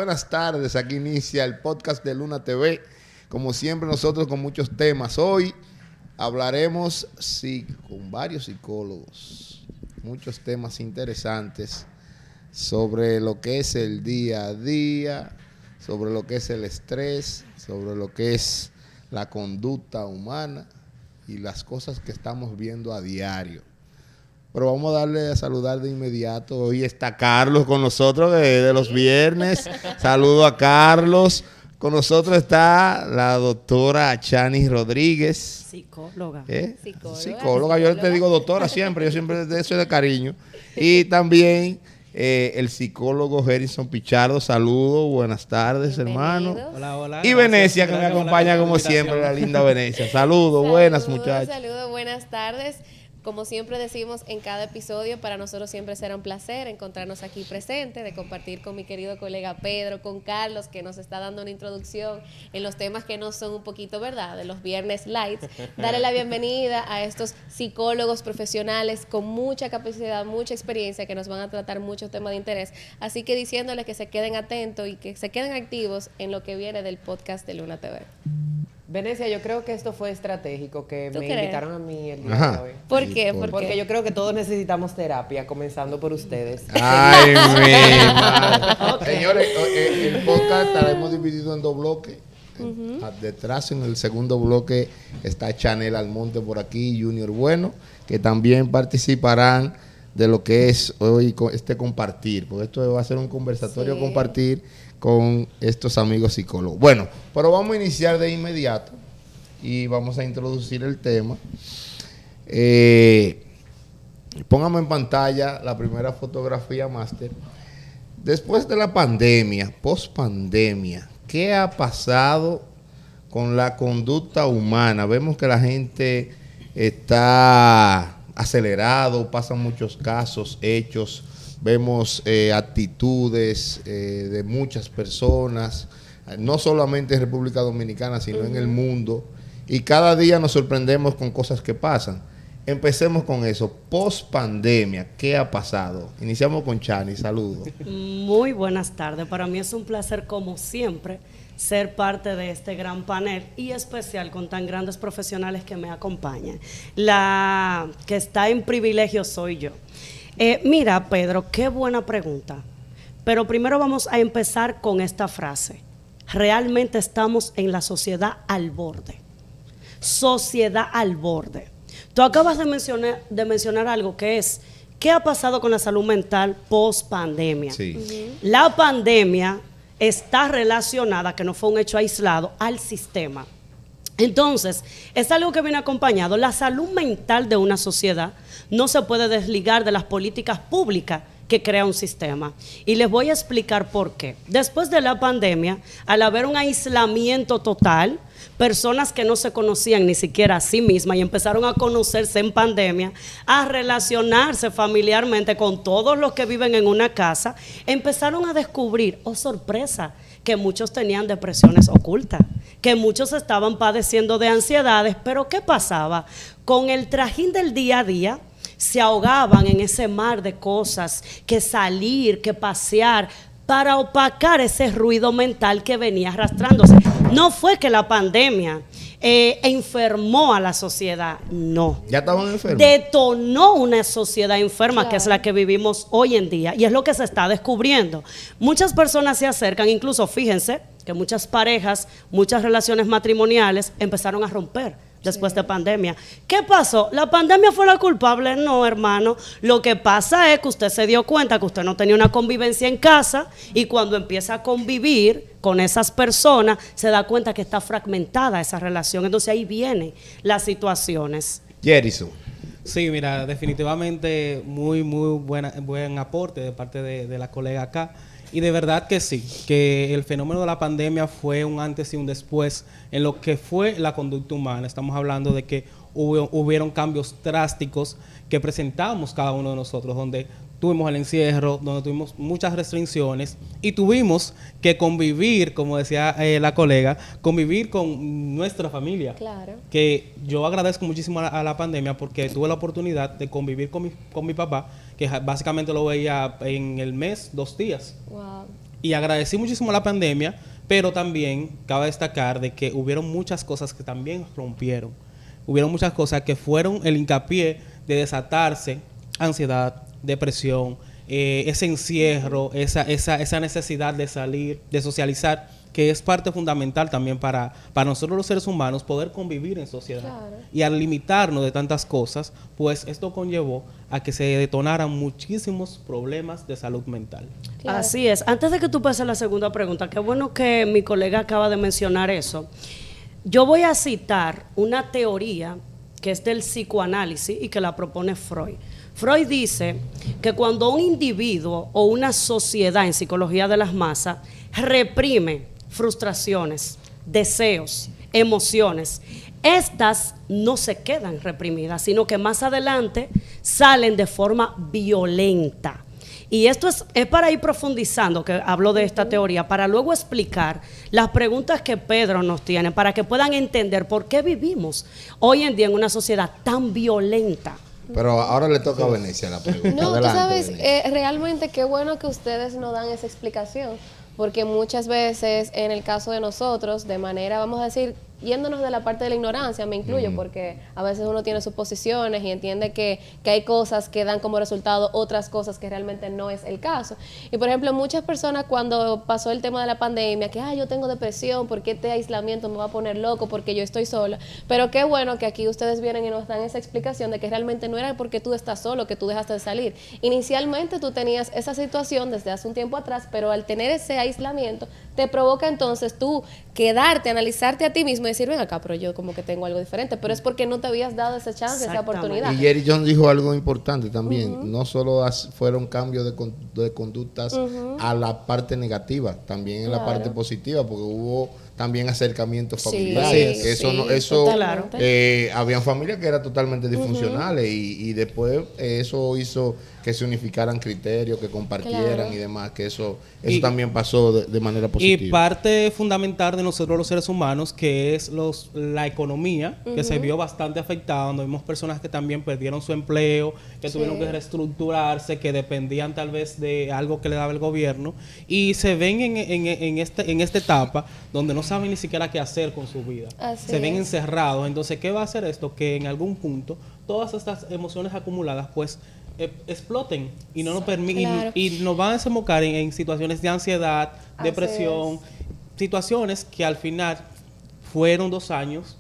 buenas tardes. Aquí inicia el podcast de Luna TV. Como siempre, nosotros con muchos temas. Hoy hablaremos con varios psicólogos, muchos temas interesantes sobre lo que es el día a día, sobre lo que es el estrés, sobre lo que es la conducta humana y las cosas que estamos viendo a diario. Pero vamos a darle a saludar de inmediato. Hoy está Carlos con nosotros de los viernes. Saludo a Carlos. Con nosotros está la doctora Chani Rodríguez. Psicóloga. Psicóloga. Yo te digo doctora siempre. Yo siempre de eso es de cariño. Y también el psicólogo Gerson Pichardo. Saludos. Buenas tardes, hermano. Hola, hola. Y Venecia, que me acompaña como siempre, la linda Venecia. Saludos. Buenas, muchachos. Saludos, buenas tardes. Como siempre decimos en cada episodio, para nosotros siempre será un placer encontrarnos aquí presente, de compartir con mi querido colega Pedro, con Carlos, que nos está dando una introducción en los temas que no son un poquito, ¿verdad?, de los viernes lights. Darle la bienvenida a estos psicólogos profesionales con mucha capacidad, mucha experiencia, que nos van a tratar muchos temas de interés. Así que diciéndoles que se queden atentos y que se queden activos en lo que viene del podcast de Luna TV. Venecia, yo creo que esto fue estratégico, que me invitaron a mí el día de hoy. ¿Por qué? Porque yo creo que todos necesitamos terapia, comenzando por ustedes. Ay, mi madre. Señores, el podcast estaremos dividido en dos bloques. Detrás, en el segundo bloque, está Chanel Almonte por aquí, Junior Bueno, que también participarán de lo que es hoy este compartir, porque esto va a ser un conversatorio compartir con estos amigos psicólogos. Bueno, pero vamos a iniciar de inmediato y vamos a introducir el tema. Póngame en pantalla la primera fotografía, máster. Después de la pandemia, post-pandemia, ¿qué ha pasado con la conducta humana? Vemos que la gente está acelerado, pasan muchos casos, hechos. Vemos actitudes de muchas personas, no solamente en República Dominicana, sino en el mundo. Y cada día nos sorprendemos con cosas que pasan. Empecemos con eso. Post pandemia, ¿qué ha pasado? Iniciamos con Chani. Saludos. Muy buenas tardes. Para mí es un placer, como siempre, ser parte de este gran panel y especial con tan grandes profesionales que me acompañan. La que está en privilegio soy yo. Mira, Pedro, qué buena pregunta. Pero primero vamos a empezar con esta frase. Realmente estamos en la sociedad al borde. Sociedad al borde. Tú acabas de mencionar algo que es, ¿qué ha pasado con la salud mental post pandemia? Sí. La pandemia está relacionada, que no fue un hecho aislado, al sistema. Entonces, es algo que viene acompañado. La salud mental de una sociedad no se puede desligar de las políticas públicas que crea un sistema. Y les voy a explicar por qué. Después de la pandemia, al haber un aislamiento total, personas que no se conocían ni siquiera a sí mismas y empezaron a conocerse en pandemia, a relacionarse familiarmente con todos los que viven en una casa, empezaron a descubrir, oh sorpresa, que muchos tenían depresiones ocultas, que muchos estaban padeciendo de ansiedades, pero ¿qué pasaba? Con el trajín del día a día, se ahogaban en ese mar de cosas, que salir, que pasear, para opacar ese ruido mental que venía arrastrándose. No fue que la pandemia enfermó a la sociedad, no. ¿Ya estaban enfermos? Detonó una sociedad enferma, que es la que vivimos hoy en día, y es lo que se está descubriendo. Muchas personas se acercan, incluso fíjense que muchas parejas, muchas relaciones matrimoniales empezaron a romper después de pandemia. ¿Qué pasó? ¿La pandemia fue la culpable? No, hermano. Lo que pasa es que usted se dio cuenta que usted no tenía una convivencia en casa, y cuando empieza a convivir con esas personas, se da cuenta que está fragmentada esa relación. Entonces ahí vienen las situaciones. Jerison. Sí, mira, definitivamente muy buen aporte de parte de la colega acá. Y de verdad que sí, que el fenómeno de la pandemia fue un antes y un después en lo que fue la conducta humana. Estamos hablando de que hubieron cambios drásticos que presentamos cada uno de nosotros, donde tuvimos el encierro, donde tuvimos muchas restricciones y tuvimos que convivir, como decía la colega, convivir con nuestra familia. Claro. Que yo agradezco muchísimo a la pandemia porque tuve la oportunidad de convivir con mi papá, que básicamente lo veía en el mes 2 días. Wow. Y agradecí muchísimo la pandemia, pero también cabe destacar de que hubieron muchas cosas que también rompieron. Hubieron muchas cosas que fueron el hincapié de desatarse ansiedad, depresión, ese encierro, esa necesidad de salir, de socializar, que es parte fundamental también para nosotros los seres humanos poder convivir en sociedad. Claro. Y al limitarnos de tantas cosas, pues esto conllevó a que se detonaran muchísimos problemas de salud mental. Claro. Así es. Antes de que tú pases a la segunda pregunta, qué bueno que mi colega acaba de mencionar eso. Yo voy a citar una teoría que es del psicoanálisis y que la propone Freud. Freud dice que cuando un individuo o una sociedad en psicología de las masas reprime frustraciones, deseos, emociones, estas no se quedan reprimidas, sino que más adelante salen de forma violenta. Y esto es para ir profundizando, que hablo de esta teoría, para luego explicar las preguntas que Pedro nos tiene, para que puedan entender por qué vivimos hoy en día en una sociedad tan violenta. Pero ahora le toca a Venecia la pregunta. No, adelante, tú sabes, realmente qué bueno que ustedes nos dan esa explicación, porque muchas veces en el caso de nosotros, de manera, vamos a decir, yéndonos de la parte de la ignorancia, me incluyo, porque a veces uno tiene suposiciones y entiende que hay cosas que dan como resultado otras cosas que realmente no es el caso. Y por ejemplo, muchas personas cuando pasó el tema de la pandemia, que yo tengo depresión, porque este aislamiento me va a poner loco, porque yo estoy sola. Pero qué bueno que aquí ustedes vienen y nos dan esa explicación de que realmente no era porque tú estás solo, que tú dejaste de salir. Inicialmente tú tenías esa situación desde hace un tiempo atrás, pero al tener ese aislamiento te provoca entonces tú quedarte, analizarte a ti mismo y decir, ven acá, pero yo como que tengo algo diferente, pero es porque no te habías dado esa chance, esa oportunidad. Y Jerry John dijo algo importante también, no solo fueron cambios de conductas a la parte negativa, también en la parte positiva, porque hubo también acercamientos familiares. Habían familias que eran totalmente disfuncionales y después eso hizo que se unificaran criterios, que compartieran y demás, que eso también pasó de manera positiva. Y parte fundamental de nosotros los seres humanos, que es la economía, que se vio bastante afectada, donde vimos personas que también perdieron su empleo, que tuvieron que reestructurarse, que dependían tal vez de algo que le daba el gobierno, y se ven en esta etapa donde no saben ni siquiera qué hacer con su vida. Se ven encerrados. Entonces, ¿qué va a hacer esto? Que en algún punto todas estas emociones acumuladas pues exploten y no nos permiten y nos van a desembocar en situaciones de ansiedad, depresión, situaciones que al final fueron 2 años.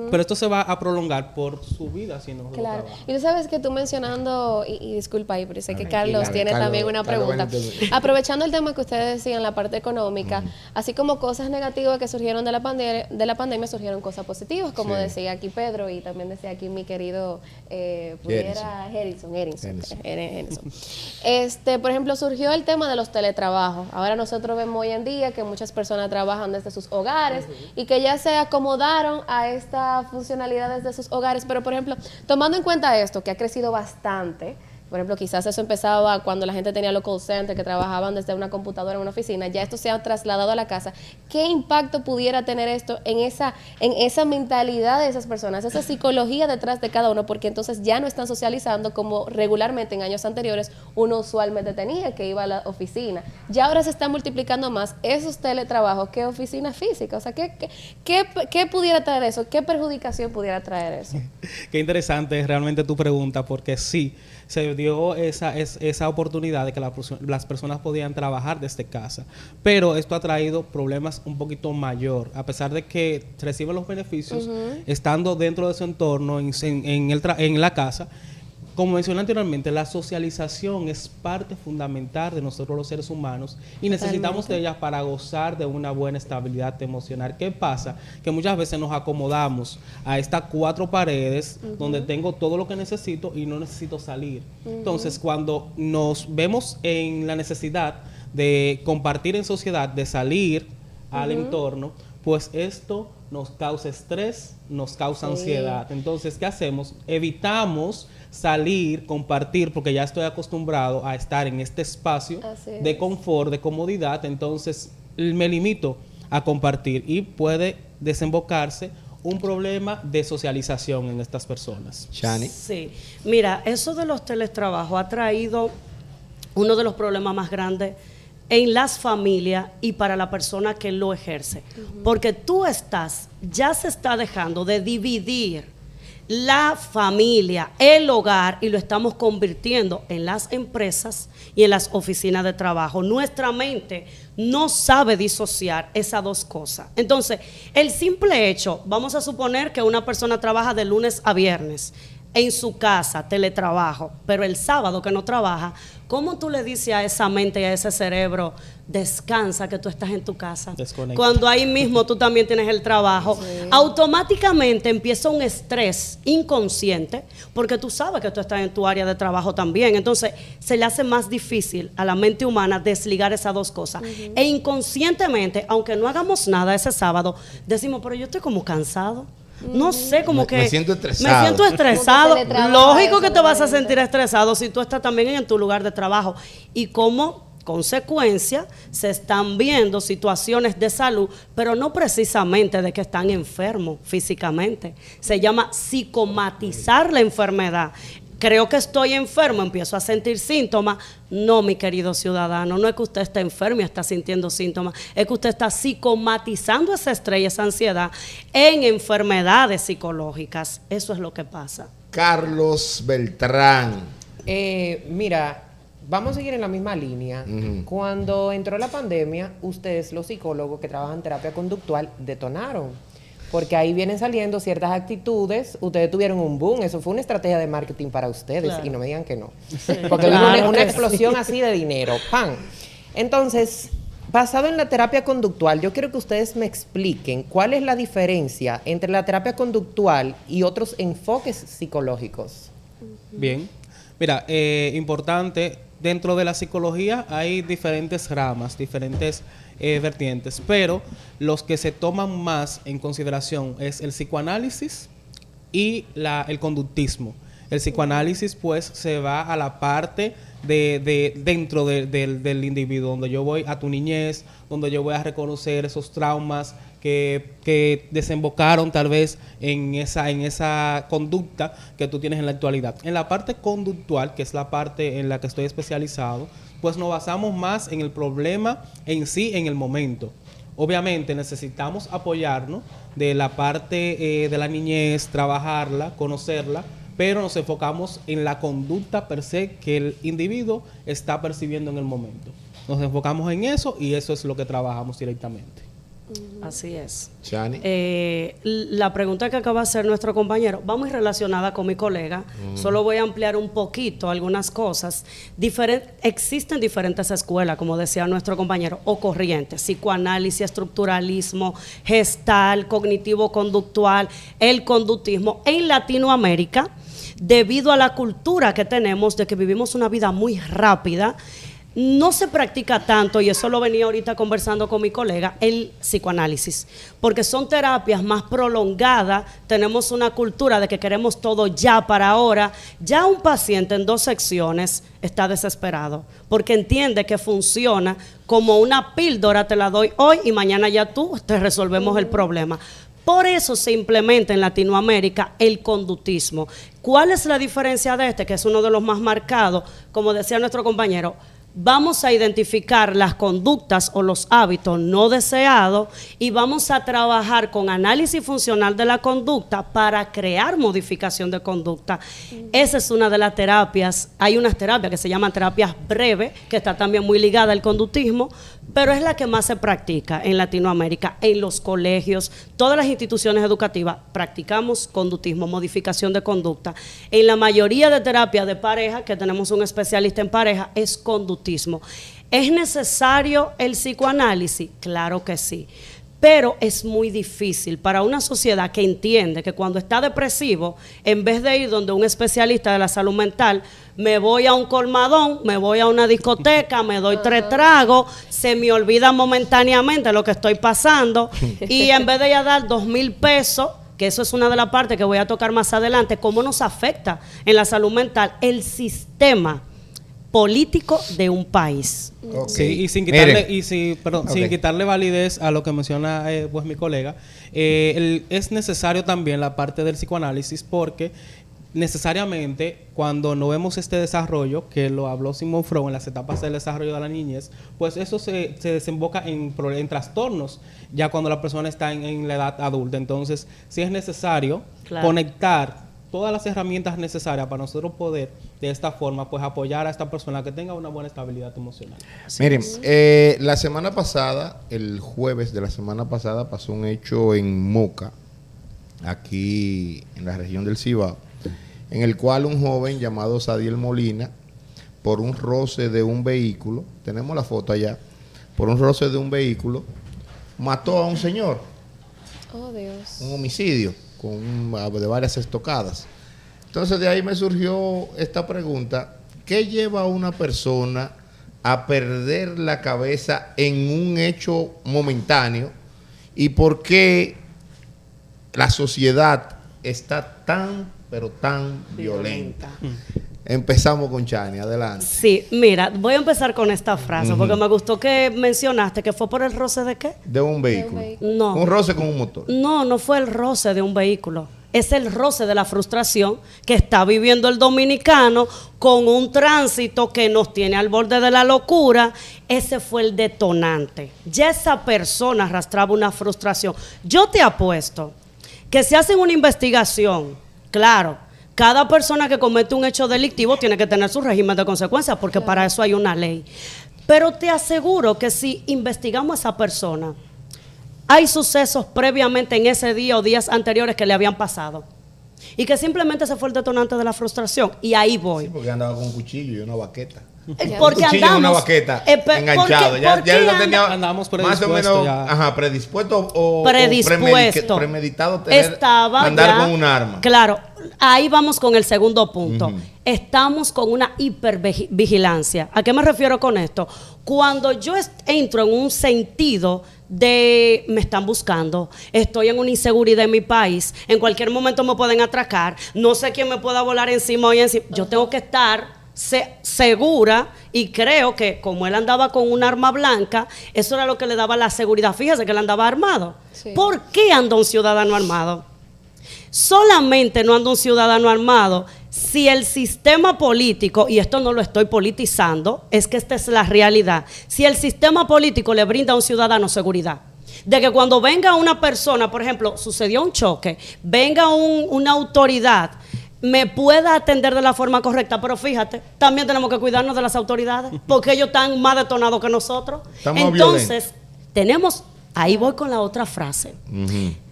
Pero esto se va a prolongar por su vida si no lo trabaja. Y tú sabes que tú mencionando, y disculpa ahí, pero sé que Carlos tiene también una pregunta. Aprovechando el tema que ustedes decían, la parte económica, así como cosas negativas que surgieron de la pandemia, surgieron cosas positivas, como decía aquí Pedro y también decía aquí mi querido Harrison. Por ejemplo, surgió el tema de los teletrabajos. Ahora nosotros vemos hoy en día que muchas personas trabajan desde sus hogares y que ya se acomodaron a estas funcionalidades de sus hogares, pero por ejemplo, tomando en cuenta esto, que ha crecido bastante, por ejemplo, quizás eso empezaba cuando la gente tenía los call centers, que trabajaban desde una computadora en una oficina, ya esto se ha trasladado a la casa. ¿Qué impacto pudiera tener esto en esa mentalidad de esas personas, esa psicología detrás de cada uno? Porque entonces ya no están socializando como regularmente en años anteriores uno usualmente tenía, que iba a la oficina. Ya ahora se están multiplicando más esos teletrabajos que oficinas físicas. O sea, ¿qué pudiera traer eso? ¿Qué perjudicación pudiera traer eso? Qué interesante es realmente tu pregunta, porque sí, se dio esa oportunidad de que las personas podían trabajar desde casa, pero esto ha traído problemas un poquito mayor, a pesar de que reciben los beneficios estando dentro de su entorno en la casa. Como mencioné anteriormente, la socialización es parte fundamental de nosotros los seres humanos y necesitamos de ella para gozar de una buena estabilidad emocional. ¿Qué pasa? Que muchas veces nos acomodamos a estas 4 paredes donde tengo todo lo que necesito y no necesito salir. Entonces, cuando nos vemos en la necesidad de compartir en sociedad, de salir al entorno, pues esto nos causa estrés, nos causa ansiedad. Entonces, ¿qué hacemos? Evitamos salir, compartir, porque ya estoy acostumbrado a estar en este espacio de confort, de comodidad. Entonces, me limito a compartir y puede desembocarse un problema de socialización en estas personas. Shani. Sí, mira, eso de los teletrabajos ha traído uno de los problemas más grandes en las familias y para la persona que lo ejerce. Porque ya se está dejando de dividir la familia, el hogar, y lo estamos convirtiendo en las empresas y en las oficinas de trabajo. Nuestra mente no sabe disociar esas dos cosas. Entonces, el simple hecho, vamos a suponer que una persona trabaja de lunes a viernes en su casa, teletrabajo, pero el sábado que no trabaja, ¿cómo tú le dices a esa mente y a ese cerebro, descansa, que tú estás en tu casa? Desconecta. Cuando ahí mismo tú también tienes el trabajo, automáticamente empieza un estrés inconsciente, porque tú sabes que tú estás en tu área de trabajo también. Entonces, se le hace más difícil a la mente humana desligar esas dos cosas. E inconscientemente, aunque no hagamos nada ese sábado, decimos, pero yo estoy como cansado. No sé, como que me siento estresado. Me siento estresado. Como que teletrabaja, Lógico eso que te vas a realmente. sentir estresado si tú estás también en tu lugar de trabajo. Y como consecuencia se están viendo situaciones de salud, pero no precisamente de que están enfermos físicamente. Se llama psicomatizar la enfermedad. Creo que estoy enfermo, empiezo a sentir síntomas. No, mi querido ciudadano, no es que usted esté enfermo y está sintiendo síntomas, es que usted está psicomatizando ese estrés y esa ansiedad en enfermedades psicológicas. Eso es lo que pasa. Carlos Beltrán. Mira, vamos a seguir en la misma línea. Cuando entró la pandemia, ustedes, los psicólogos que trabajan terapia conductual, detonaron. Porque ahí vienen saliendo ciertas actitudes. Ustedes tuvieron un boom. Eso fue una estrategia de marketing para ustedes. Claro. Y no me digan que no. Sí, Porque claro vino una que explosión sí. así de dinero. ¡Pam! Entonces, basado en la terapia conductual, yo quiero que ustedes me expliquen cuál es la diferencia entre la terapia conductual y otros enfoques psicológicos. Bien. Mira, importante, dentro de la psicología hay diferentes ramas, diferentes vertientes, pero los que se toman más en consideración es el psicoanálisis y el conductismo. El psicoanálisis pues se va a la parte dentro del individuo, donde yo voy a tu niñez, donde yo voy a reconocer esos traumas que desembocaron tal vez en esa conducta que tú tienes en la actualidad. En la parte conductual, que es la parte en la que estoy especializado, pues nos basamos más en el problema en sí, en el momento. Obviamente necesitamos apoyarnos de la parte de la niñez, trabajarla, conocerla, pero nos enfocamos en la conducta per se que el individuo está percibiendo en el momento. Nos enfocamos en eso y eso es lo que trabajamos directamente. Así es. Chani. La pregunta que acaba de hacer nuestro compañero va muy relacionada con mi colega. Solo voy a ampliar un poquito algunas cosas. Existen diferentes escuelas, como decía nuestro compañero, o corrientes: psicoanálisis, estructuralismo, gestal, cognitivo-conductual, el conductismo. En Latinoamérica, debido a la cultura que tenemos de que vivimos una vida muy rápida, no se practica tanto, y eso lo venía ahorita conversando con mi colega, el psicoanálisis, porque son terapias más prolongadas. Tenemos una cultura de que queremos todo ya para ahora. Ya un paciente en 2 secciones está desesperado, porque entiende que funciona como una píldora, te la doy hoy y mañana ya tú te resolvemos el problema. Por eso se implementa en Latinoamérica el conductismo. ¿Cuál es la diferencia de este, que es uno de los más marcados? Como decía nuestro compañero, vamos a identificar las conductas o los hábitos no deseados y vamos a trabajar con análisis funcional de la conducta para crear modificación de conducta. Esa es una de las terapias. Hay unas terapias que se llaman terapias breves, que está también muy ligada al conductismo, pero es la que más se practica en Latinoamérica, en los colegios. Todas las instituciones educativas practicamos conductismo, modificación de conducta. En la mayoría de terapias de pareja, que tenemos un especialista en pareja, es conductismo. ¿Es necesario el psicoanálisis? Claro que sí. Pero es muy difícil para una sociedad que entiende que cuando está depresivo, en vez de ir donde un especialista de la salud mental, me voy a un colmadón, me voy a una discoteca, me doy 3 tragos, se me olvida momentáneamente lo que estoy pasando, y en vez de ya dar 2,000 pesos, que eso es una de las partes que voy a tocar más adelante, cómo nos afecta en la salud mental el sistema político de un país. Okay. Sí, y sin quitarle, Miren. sin quitarle validez a lo que menciona pues mi colega, es necesario también la parte del psicoanálisis, porque necesariamente cuando no vemos este desarrollo, que lo habló Sigmund Freud en las etapas del desarrollo de la niñez, pues eso se desemboca en trastornos ya cuando la persona está en la edad adulta. Entonces, sí es necesario conectar todas las herramientas necesarias para nosotros poder de esta forma pues apoyar a esta persona que tenga una buena estabilidad emocional. Miren, la semana pasada, el jueves de la semana pasada, pasó un hecho en Moca, aquí en la región del Cibao, en el cual un joven llamado Sadiel Molina, por un roce de un vehículo, tenemos la foto allá, por un roce de un vehículo, mató a un señor. Oh, Dios. Un homicidio de varias estocadas. Entonces de ahí me surgió esta pregunta: ¿qué lleva a una persona a perder la cabeza en un hecho momentáneo? ¿Y por qué la sociedad está tan, pero tan violenta? Empezamos con Chani, adelante. Sí, mira, voy a empezar con esta frase, porque me gustó que mencionaste que fue por el roce de qué. De un vehículo. No. Un roce con un motor. No fue el roce de un vehículo. Es el roce de la frustración que está viviendo el dominicano con un tránsito que nos tiene al borde de la locura. Ese fue el detonante. Ya esa persona arrastraba una frustración. Yo te apuesto que si hacen una investigación, claro, cada persona que comete un hecho delictivo tiene que tener su régimen de consecuencias, porque para eso hay una ley. Pero te aseguro que si investigamos a esa persona, hay sucesos previamente en ese día o días anteriores que le habían pasado, y que simplemente se fue el detonante de la frustración. Y ahí voy. Sí, porque andaba con un cuchillo y una baqueta. Porque un cuchillo y una baqueta enganchado. Ya lo tenía andamos más o menos predispuesto o premeditado andar ya, con un arma. Claro, ahí vamos con el segundo punto. Estamos con una hipervigilancia. ¿A qué me refiero con esto? Cuando yo entro en un sentido de me están buscando, estoy en una inseguridad en mi país, en cualquier momento me pueden atracar, no sé quién me pueda volar encima hoy encima. Yo tengo que estar segura, y creo que como él andaba con un arma blanca, eso era lo que le daba la seguridad. Fíjese que él andaba armado. Sí. ¿Por qué anda un ciudadano armado? Solamente no anda un ciudadano armado si el sistema político, y esto no lo estoy politizando, es que esta es la realidad, si el sistema político le brinda a un ciudadano seguridad, de que cuando venga una persona, por ejemplo, sucedió un choque, venga una autoridad, me pueda atender de la forma correcta. Pero fíjate, también tenemos que cuidarnos de las autoridades, porque ellos están más detonados que nosotros. Entonces, ahí voy con la otra frase.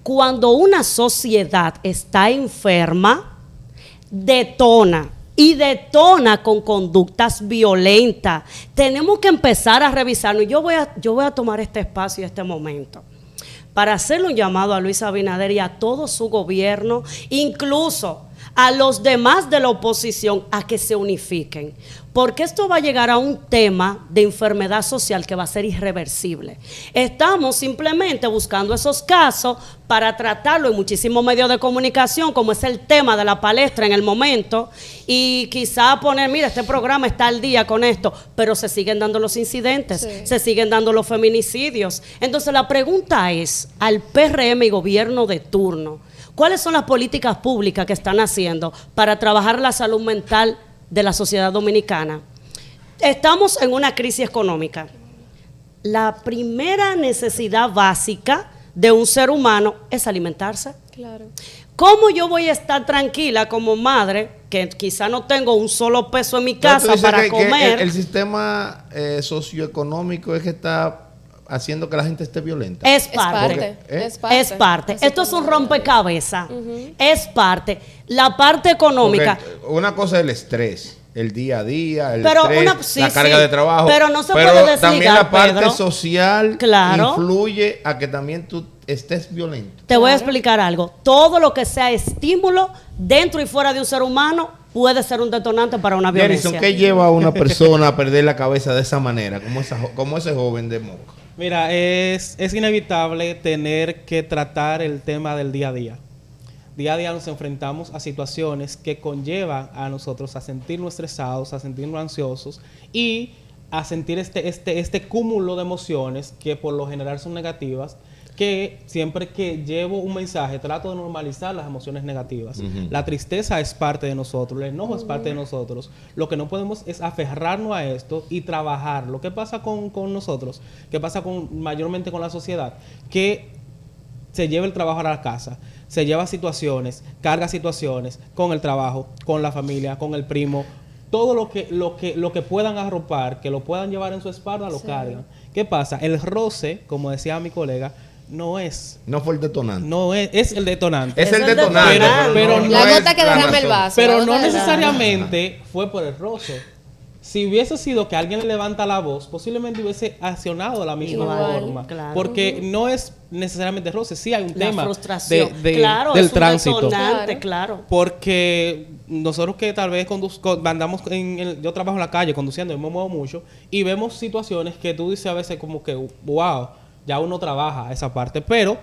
Cuando una sociedad está enferma, detona, y detona con conductas violentas. Tenemos que empezar a revisarnos. Yo voy a tomar este espacio y este momento para hacerle un llamado a Luis Abinader y a todo su gobierno, incluso a los demás de la oposición, a que se unifiquen, porque esto va a llegar a un tema de enfermedad social que va a ser irreversible. Estamos simplemente buscando esos casos para tratarlo en muchísimos medios de comunicación, como es el tema de la palestra en el momento, y quizá poner, mira, este programa está al día con esto, pero se siguen dando los incidentes, se siguen dando los feminicidios. Entonces la pregunta es al PRM y gobierno de turno: ¿cuáles son las políticas públicas que están haciendo para trabajar la salud mental de la sociedad dominicana? Estamos en una crisis económica. La primera necesidad básica de un ser humano es alimentarse. Claro. ¿Cómo yo voy a estar tranquila como madre, que quizá no tengo un solo peso en mi casa para comer? Que el sistema socioeconómico es que está haciendo que la gente esté violenta. Es parte. Es parte. Esto es un rompecabezas. Es parte. La parte económica. Porque una cosa es el estrés, el día a día, la carga de trabajo. Pero no se puede desligar, también la parte Pedro, social influye a que también tú estés violento. Te voy a explicar algo. Todo lo que sea estímulo dentro y fuera de un ser humano puede ser un detonante para una violencia. Jerison, ¿qué lleva a una persona a perder la cabeza de esa manera, como ese joven de Moca? Mira, es inevitable tener que tratar el tema del día a día. Día a día nos enfrentamos a situaciones que conllevan a nosotros a sentirnos estresados, a sentirnos ansiosos y a sentir este cúmulo de emociones que por lo general son negativas, que siempre que llevo un mensaje trato de normalizar las emociones negativas. La tristeza es parte de nosotros, el enojo es parte de nosotros. Lo que no podemos es aferrarnos a esto y trabajar. Lo que pasa con nosotros, que pasa mayormente con la sociedad, que se lleva el trabajo a la casa, se lleva situaciones, carga situaciones con el trabajo, con la familia, con el primo. Todo lo que puedan arropar, que lo puedan llevar en su espalda, lo cargan. ¿Qué pasa? El roce, como decía mi colega, no fue el detonante. No es el detonante. Es el detonante. Pero la gota que derrama el vaso. Pero no necesariamente fue por el roce. Si hubiese sido que alguien le levanta la voz, posiblemente hubiese accionado de la misma forma. Claro. Porque no es necesariamente roce. Sí hay un tema del tránsito. Claro. Porque nosotros que tal vez andamos yo trabajo en la calle conduciendo, yo me muevo mucho, y vemos situaciones que tú dices a veces como que, wow, ya uno trabaja esa parte. Pero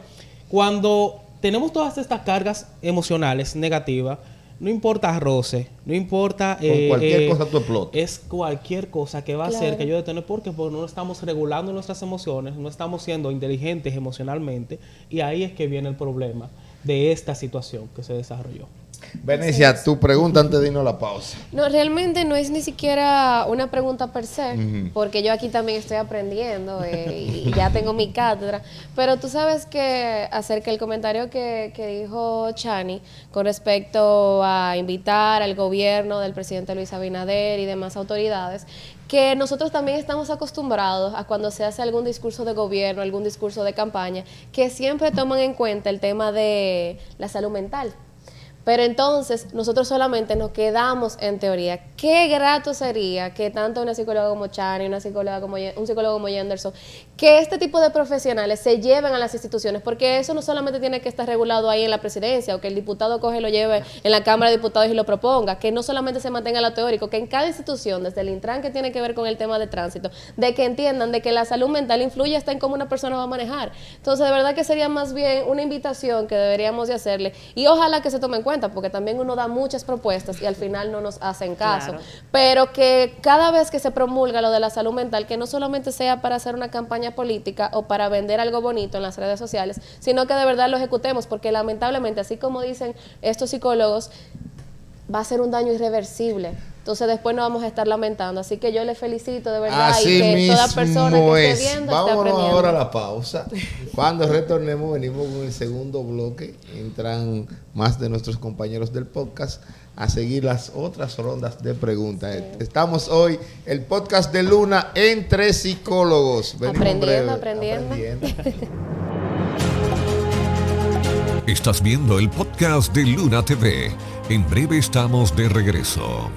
cuando tenemos todas estas cargas emocionales negativas, no importa roce, no importa... Con cualquier cosa tú explotas. Es cualquier cosa que va a hacer que yo detone. Porque no estamos regulando nuestras emociones, no estamos siendo inteligentes emocionalmente. Y ahí es que viene el problema de esta situación que se desarrolló. Venecia, tu pregunta antes de irnos a la pausa. No, realmente no es ni siquiera una pregunta per se, porque yo aquí también estoy aprendiendo y ya tengo mi cátedra, pero tú sabes que acerca del comentario que dijo Chani con respecto a invitar al gobierno del presidente Luis Abinader y demás autoridades, que nosotros también estamos acostumbrados a cuando se hace algún discurso de gobierno, algún discurso de campaña, que siempre toman en cuenta el tema de la salud mental. Pero entonces nosotros solamente nos quedamos en teoría. Qué grato sería que tanto una psicóloga como Chani, un psicólogo como Jenderson, que este tipo de profesionales se lleven a las instituciones, porque eso no solamente tiene que estar regulado ahí en la presidencia, o que el diputado coge y lo lleve en la Cámara de Diputados y lo proponga, que no solamente se mantenga lo teórico, que en cada institución, desde el Intran, que tiene que ver con el tema de tránsito, de que entiendan de que la salud mental influye hasta en cómo una persona va a manejar. Entonces, de verdad que sería más bien una invitación que deberíamos de hacerle, y ojalá que se tome en cuenta, porque también uno da muchas propuestas y al final no nos hacen caso. Claro. Pero que cada vez que se promulga lo de la salud mental, que no solamente sea para hacer una campaña política o para vender algo bonito en las redes sociales, sino que de verdad lo ejecutemos, porque lamentablemente, así como dicen estos psicólogos, va a ser un daño irreversible. Entonces después nos vamos a estar lamentando. Así que yo les felicito de verdad, así y que toda persona que esté viendo Vámonos esté aprendiendo. Ahora a la pausa. Cuando retornemos venimos con el segundo bloque. Entran más de nuestros compañeros del podcast a seguir las otras rondas de preguntas. Sí. Estamos hoy, el podcast de Luna entre psicólogos. Aprendiendo. Estás viendo el podcast de Luna TV. En breve estamos de regreso.